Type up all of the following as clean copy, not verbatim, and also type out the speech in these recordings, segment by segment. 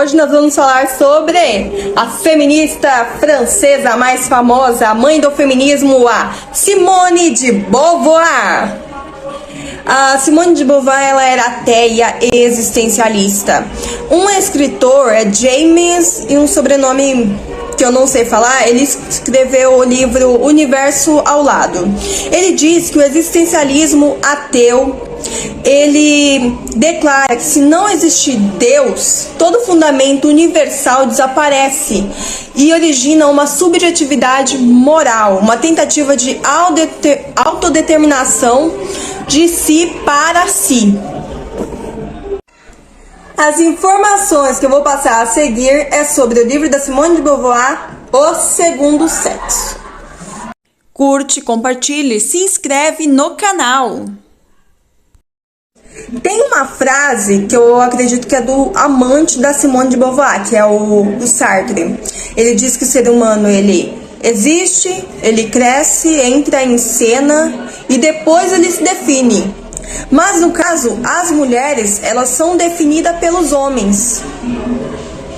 Hoje nós vamos falar sobre a feminista francesa mais famosa, a mãe do feminismo, a Simone de Beauvoir. A Simone de Beauvoir, ela era ateia e existencialista. Um escritor é James, e um sobrenome que eu não sei falar, ele escreveu o livro Universo ao Lado. Ele diz que o existencialismo ateu, ele declara que se não existir Deus, todo fundamento universal desaparece e origina uma subjetividade moral, uma tentativa de autodeterminação de si para si. As informações que eu vou passar a seguir é sobre o livro da Simone de Beauvoir, O Segundo Sexo. Curte, compartilhe, se inscreve no canal. Tem uma frase que eu acredito que é do amante da Simone de Beauvoir, que é o Sartre. Ele diz que o ser humano, ele existe, ele cresce, entra em cena e depois ele se define. Mas no caso, as mulheres, elas são definidas pelos homens.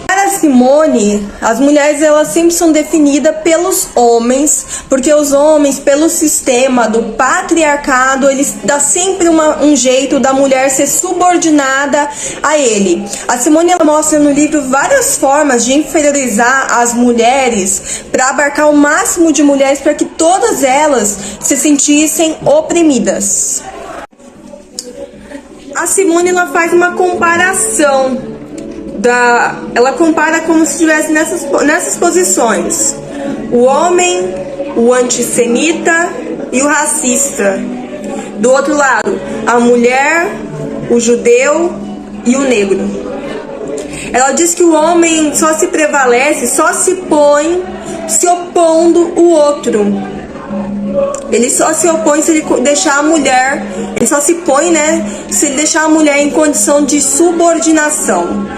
Para Simone, as mulheres, elas sempre são definidas pelos homens, porque os homens, pelo sistema do patriarcado, eles dá sempre um jeito da mulher ser subordinada a ele. A Simone, ela mostra no livro várias formas de inferiorizar as mulheres para abarcar o máximo de mulheres para que todas elas se sentissem oprimidas. A Simone, ela faz uma comparação, ela compara como se estivesse nessas posições: o homem, o antissemita e o racista. Do outro lado, a mulher, o judeu e o negro. Ela diz que o homem só se prevalece, só se põe se opondo o outro. Ele só se opõe se ele deixar a mulher, ele só se põe, se ele deixar a mulher em condição de subordinação.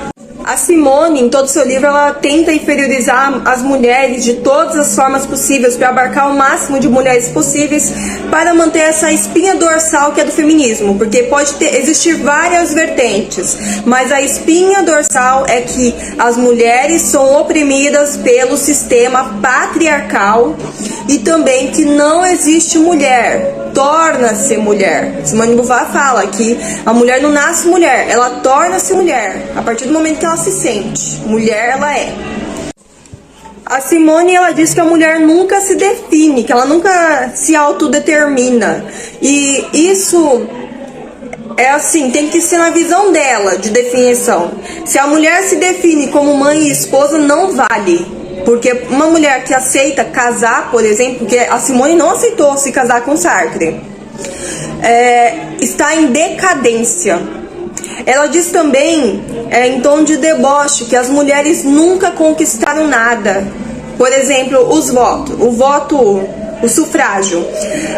A Simone, em todo o seu livro, ela tenta inferiorizar as mulheres de todas as formas possíveis para abarcar o máximo de mulheres possíveis para manter essa espinha dorsal que é do feminismo, porque pode existir várias vertentes, mas a espinha dorsal é que as mulheres são oprimidas pelo sistema patriarcal e também que não existe mulher, torna-se mulher. Simone de Beauvoir fala que a mulher não nasce mulher, ela torna-se mulher a partir do momento que ela se sente mulher, ela é. A Simone, ela diz que a mulher nunca se define, que ela nunca se autodetermina, e isso é assim, tem que ser na visão dela de definição. Se a mulher se define como mãe e esposa, não vale. Porque uma mulher que aceita casar, por exemplo, porque a Simone não aceitou se casar com Sartre, está em decadência. Ela diz também, em tom de deboche, que as mulheres nunca conquistaram nada. Por exemplo, o sufrágio.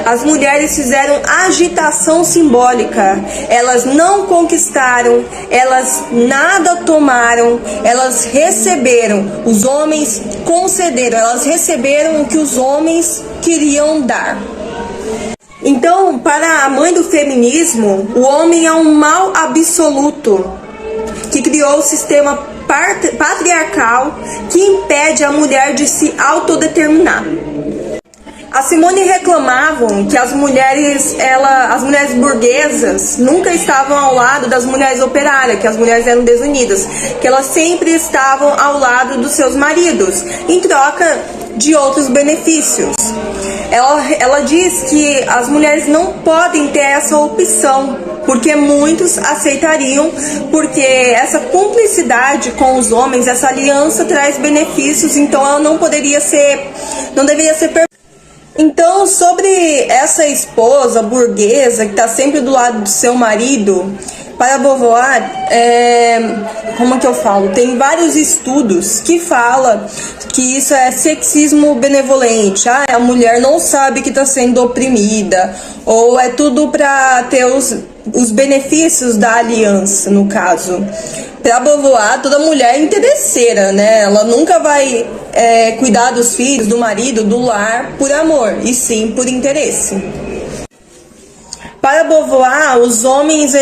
As mulheres fizeram agitação simbólica, elas não conquistaram, elas nada tomaram, elas receberam, os homens concederam, elas receberam o que os homens queriam dar. Então, para a mãe do feminismo, o homem é um mal absoluto que criou o sistema patriarcal que impede a mulher de se autodeterminar. A Simone reclamavam que as mulheres burguesas nunca estavam ao lado das mulheres operárias, que as mulheres eram desunidas, que elas sempre estavam ao lado dos seus maridos, em troca de outros benefícios. Ela diz que as mulheres não podem ter essa opção, porque muitos aceitariam, porque essa cumplicidade com os homens, essa aliança traz benefícios, então ela não deveria ser Então, sobre essa esposa burguesa que está sempre do lado do seu marido, para Beauvoir, como que eu falo? Tem vários estudos que falam que isso é sexismo benevolente. A mulher não sabe que está sendo oprimida, ou é tudo para ter os benefícios da aliança, no caso. Para Beauvoir, toda mulher é interesseira, Ela nunca vai cuidar dos filhos, do marido, do lar por amor, e sim por interesse. Para Beauvoir, os homens,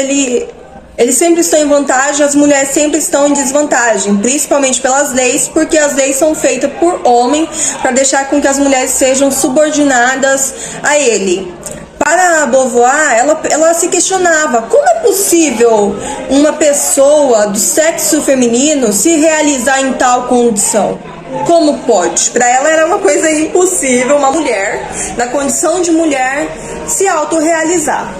Eles sempre estão em vantagem, as mulheres sempre estão em desvantagem, principalmente pelas leis, porque as leis são feitas por homem para deixar com que as mulheres sejam subordinadas a ele. Para Beauvoir, ela se questionava como é possível uma pessoa do sexo feminino se realizar em tal condição. Como pode? Para ela era uma coisa impossível uma mulher, na condição de mulher, se autorrealizar.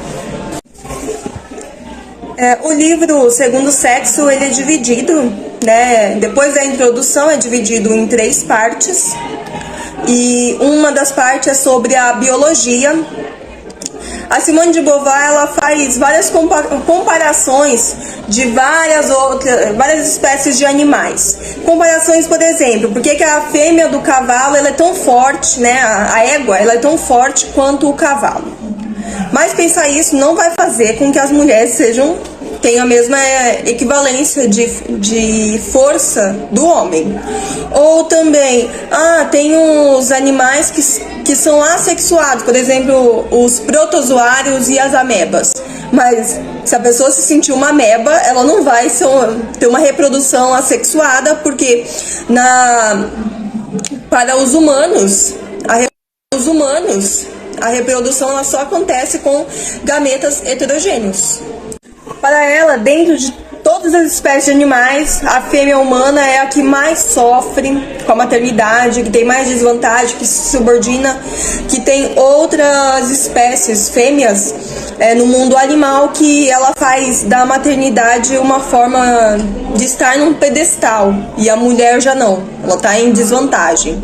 O livro Segundo Sexo, ele é dividido, né? Depois da introdução é dividido em 3 partes. E uma das partes é sobre a biologia. A Simone de Beauvoir, ela faz várias comparações de várias espécies de animais. Comparações, por exemplo, por que a fêmea do cavalo ela é tão forte, né? A égua ela é tão forte quanto o cavalo. Mas pensar isso não vai fazer com que as mulheres tenham a mesma equivalência de força do homem. Ou também, tem uns animais que são assexuados, por exemplo, os protozoários e as amebas. Mas se a pessoa se sentir uma ameba, ela não vai ter uma reprodução assexuada, porque para os humanos, a reprodução ela só acontece com gametas heterogêneos. Para ela, dentro de todas as espécies de animais, a fêmea humana é a que mais sofre com a maternidade, que tem mais desvantagem, que se subordina, que tem outras espécies fêmeas no mundo animal que ela faz da maternidade uma forma de estar num pedestal, e a mulher já não, ela está em desvantagem.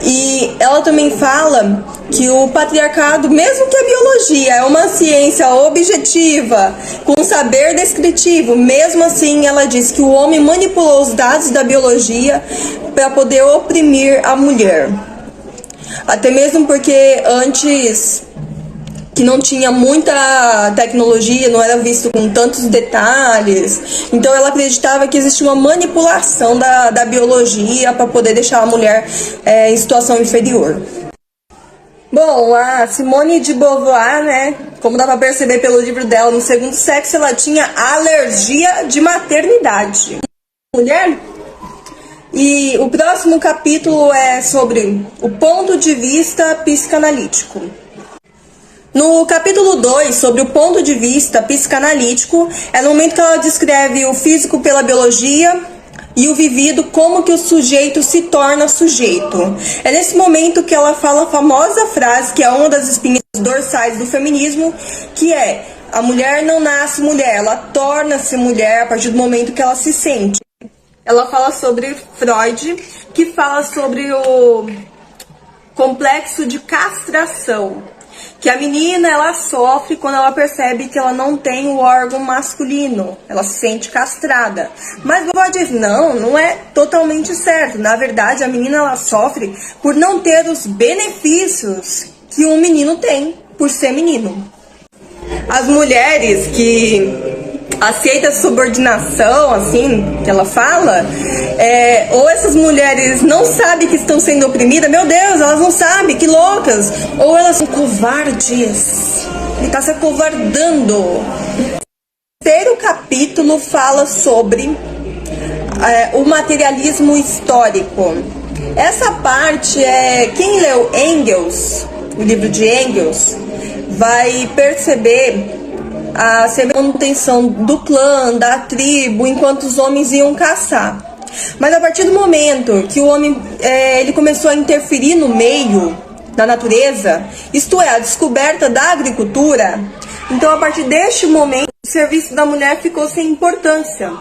E ela também fala que o patriarcado, mesmo que a biologia é uma ciência objetiva, com saber descritivo, mesmo assim ela diz que o homem manipulou os dados da biologia para poder oprimir a mulher. Até mesmo porque antes, que não tinha muita tecnologia, não era visto com tantos detalhes, então ela acreditava que existia uma manipulação da biologia para poder deixar a mulher em situação inferior. Bom, a Simone de Beauvoir, né, como dá para perceber pelo livro dela, no Segundo Sexo, ela tinha alergia de maternidade. Mulher? E o próximo capítulo é sobre o ponto de vista psicanalítico. No capítulo 2, sobre o ponto de vista psicanalítico, é no momento que ela descreve o físico pela biologia e o vivido, como que o sujeito se torna sujeito. É nesse momento que ela fala a famosa frase, que é uma das espinhas dorsais do feminismo, que é: a mulher não nasce mulher, ela torna-se mulher a partir do momento que ela se sente. Ela fala sobre Freud, que fala sobre o complexo de castração, que a menina ela sofre quando ela percebe que ela não tem o órgão masculino, ela se sente castrada. Mas Beauvoir diz, não é totalmente certo. Na verdade, a menina ela sofre por não ter os benefícios que um menino tem por ser menino. As mulheres que aceita a subordinação, assim, que ela fala, ou essas mulheres não sabem que estão sendo oprimidas, meu Deus, elas não sabem, que loucas, ou elas são covardes, ele está se acovardando. O terceiro capítulo fala sobre o materialismo histórico. Essa parte quem leu Engels, o livro de Engels, vai perceber a manutenção do clã, da tribo, enquanto os homens iam caçar. Mas a partir do momento que o homem ele começou a interferir no meio da natureza, isto é, a descoberta da agricultura, então a partir deste momento o serviço da mulher ficou sem importância.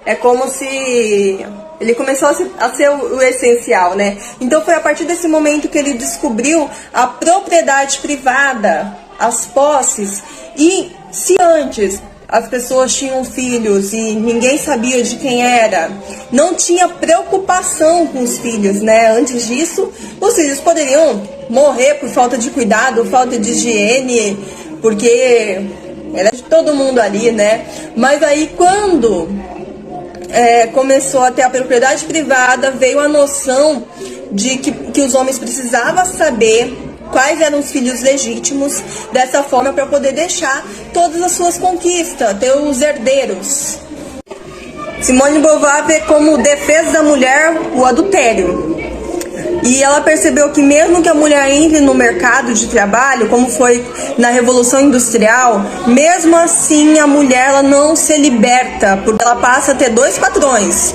É como se ele começou a ser o essencial, né? Então foi a partir desse momento que ele descobriu a propriedade privada, as posses. E se antes as pessoas tinham filhos e ninguém sabia de quem era, não tinha preocupação com os filhos, né? Antes disso, os filhos poderiam morrer por falta de cuidado, falta de higiene, porque era de todo mundo ali, né? Mas aí quando começou a ter a propriedade privada, veio a noção de que os homens precisavam saber quais eram os filhos legítimos, dessa forma para poder deixar todas as suas conquistas, ter os herdeiros. Simone de Beauvoir vê como defesa da mulher o adultério. E ela percebeu que mesmo que a mulher entre no mercado de trabalho, como foi na Revolução Industrial, mesmo assim a mulher ela não se liberta, porque ela passa a ter dois patrões,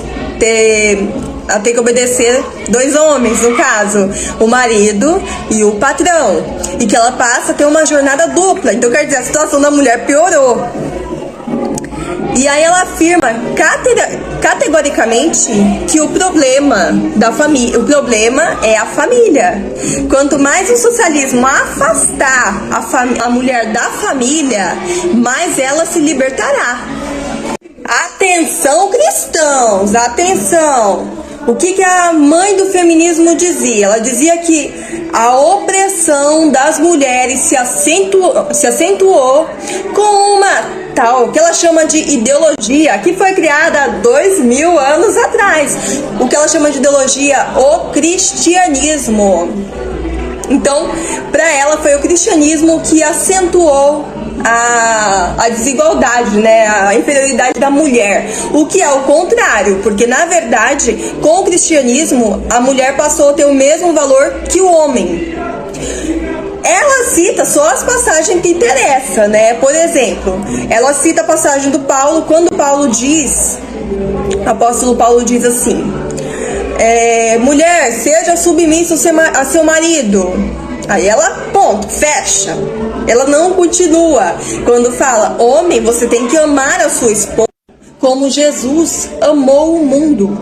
ela tem que obedecer dois homens, no caso, o marido e o patrão, e que ela passa a ter uma jornada dupla. Então quer dizer, a situação da mulher piorou. E aí ela afirma categoricamente que o problema é a família. Quanto mais o socialismo afastar a mulher da família, mais ela se libertará. Atenção, cristãos, atenção! O que a mãe do feminismo dizia? Ela dizia que a opressão das mulheres se acentuou com uma tal que ela chama de ideologia, que foi criada há 2000 anos atrás. O que ela chama de ideologia, o cristianismo. Então, para ela foi o cristianismo que acentuou a desigualdade, né, a inferioridade da mulher, o que é o contrário, porque na verdade com o cristianismo a mulher passou a ter o mesmo valor que o homem. Ela cita só as passagens que interessam, né? Por exemplo, ela cita a passagem do Paulo, quando Paulo diz, o apóstolo Paulo diz assim: mulher, seja submissa a seu marido. Aí ela, ponto, fecha. Ela não continua. Quando fala, homem, você tem que amar a sua esposa como Jesus amou o mundo.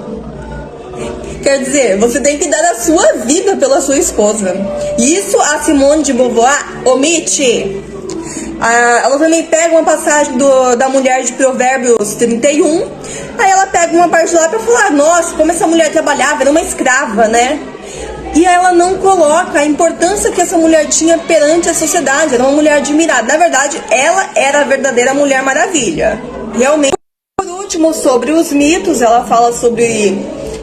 Quer dizer, você tem que dar a sua vida pela sua esposa. Isso a Simone de Beauvoir omite. Ela também pega uma passagem da mulher de Provérbios 31. Aí ela pega uma parte lá para falar, nossa, como essa mulher trabalhava, era uma escrava, né? E ela não coloca a importância que essa mulher tinha perante a sociedade. Era uma mulher admirada. Na verdade, ela era a verdadeira Mulher Maravilha. Realmente. Por último, sobre os mitos, ela fala sobre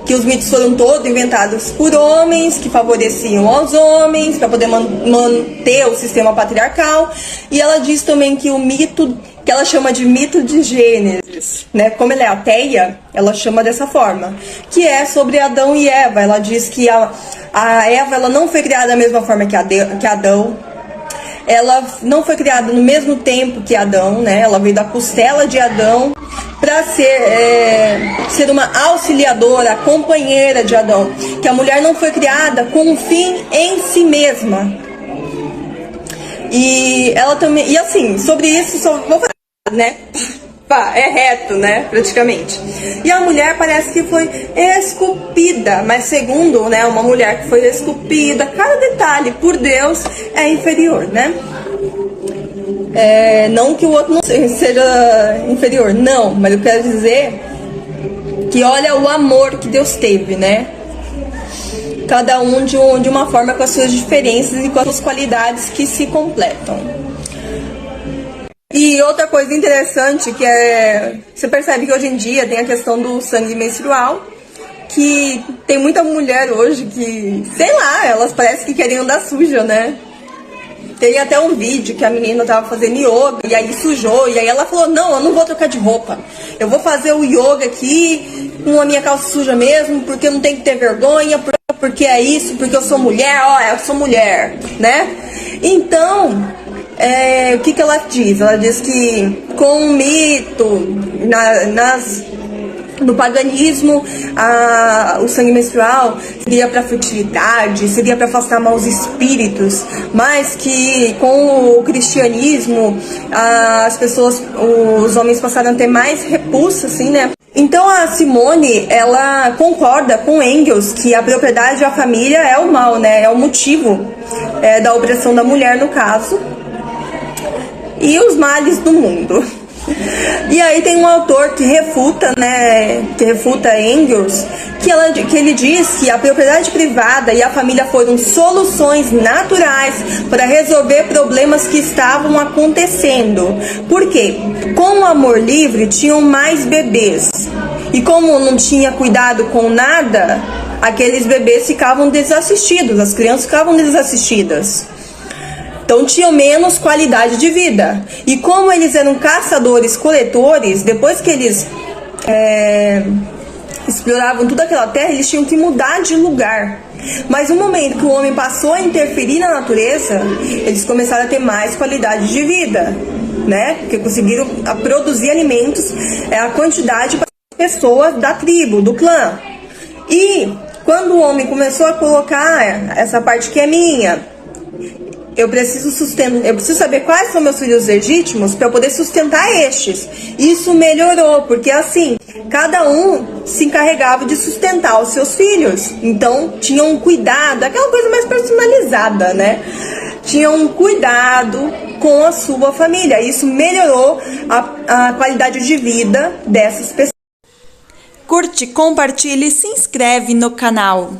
que os mitos foram todos inventados por homens, que favoreciam aos homens, para poder manter o sistema patriarcal. E ela diz também que o mito, que ela chama de mito de Gênesis, né? Como ela é ateia, ela chama dessa forma, que é sobre Adão e Eva. Ela diz que a Eva ela não foi criada da mesma forma que Adão. Ela não foi criada no mesmo tempo que Adão, né? Ela veio da costela de Adão para ser uma auxiliadora, companheira de Adão. Que a mulher não foi criada com um fim em si mesma. E ela também, e assim, sobre isso só vou falar, né? É reto, né? Praticamente. E a mulher parece que foi esculpida, mas segundo, né, uma mulher que foi esculpida, cada detalhe por Deus é inferior, né? Não que o outro não seja inferior, não, mas eu quero dizer que olha o amor que Deus teve, né? Cada um de uma forma com as suas diferenças e com as suas qualidades que se completam. E outra coisa interessante que você percebe que hoje em dia tem a questão do sangue menstrual, que tem muita mulher hoje que, sei lá, elas parecem que querem andar suja, né? Tem até um vídeo que a menina tava fazendo yoga e aí sujou, e aí ela falou, não, eu não vou trocar de roupa, eu vou fazer o yoga aqui com a minha calça suja mesmo, porque eu não tenho que ter vergonha, porque é isso, porque eu sou mulher, eu sou mulher, né? Então, o que ela diz? Ela diz que com o mito, no paganismo, o sangue menstrual seria para fertilidade, seria para afastar maus espíritos, mas que com o cristianismo os homens passaram a ter mais repulsa, assim, né? Então a Simone, ela concorda com Engels que a propriedade da família é o mal, né? É o motivo da opressão da mulher, no caso, e os males do mundo. E aí tem um autor que refuta, né, Engels, que ele diz que a propriedade privada e a família foram soluções naturais para resolver problemas que estavam acontecendo. Por quê? Com o amor livre tinham mais bebês. E como não tinha cuidado com nada, aqueles bebês ficavam desassistidos, as crianças ficavam desassistidas. Então tinham menos qualidade de vida. E como eles eram caçadores-coletores, depois que eles exploravam toda aquela terra, eles tinham que mudar de lugar. Mas no momento que o homem passou a interferir na natureza, eles começaram a ter mais qualidade de vida, né? Porque conseguiram produzir alimentos, a quantidade para as pessoas da tribo, do clã. E quando o homem começou a colocar essa parte que é minha, eu preciso saber quais são meus filhos legítimos para eu poder sustentar estes. Isso melhorou, porque assim, cada um se encarregava de sustentar os seus filhos. Então, tinha um cuidado, aquela coisa mais personalizada, né? Tinha um cuidado com a sua família. Isso melhorou a qualidade de vida dessas pessoas. Curte, compartilhe e se inscreve no canal.